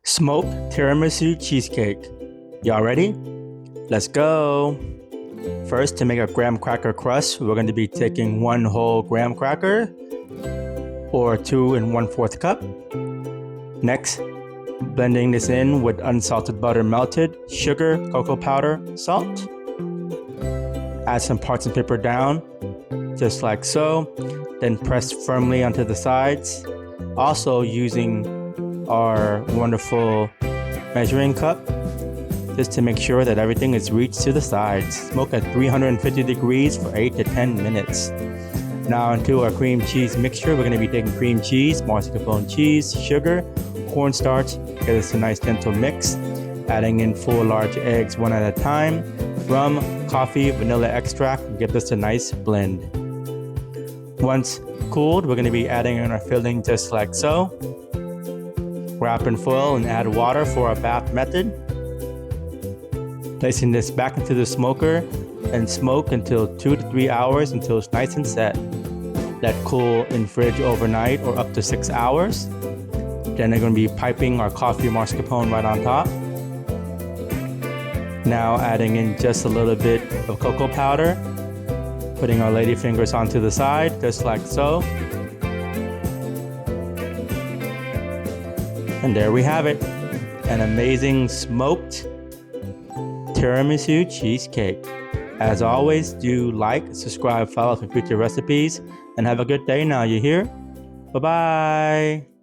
Smoked tiramisu cheesecake. Y'all ready? Let's go. First, to make a graham cracker crust, we're going to be taking 1 whole graham cracker or 2 1/4 cup. Next, blending this in with unsalted butter melted, sugar, cocoa powder, salt. Add some parchment paper down, just like so. Then press firmly onto the sides. Also using our wonderful measuring cup just to make sure that everything is reached to the sides. Smoke at 350 degrees for 8 to 10 minutes. Now into our cream cheese mixture, we're going to be taking cream cheese, mascarpone cheese, sugar, cornstarch, get us a nice gentle mix. Adding in 4 large eggs one at a time, rum, coffee, vanilla extract, give this a nice blend. Once cooled, we're going to be adding in our filling just like so. Wrap in foil and add water for our bath method. Placing this back into the smoker and smoke until 2 to 3 hours until it's nice and set. Let cool in fridge overnight or up to 6 hours. Then we're going to be piping our coffee mascarpone right on top. Now adding in just a little bit of cocoa powder. Putting our ladyfingers onto the side just like so. And there we have it, an amazing smoked tiramisu cheesecake. As always, do like, subscribe, follow for future recipes, and have a good day now, you hear? Bye-bye.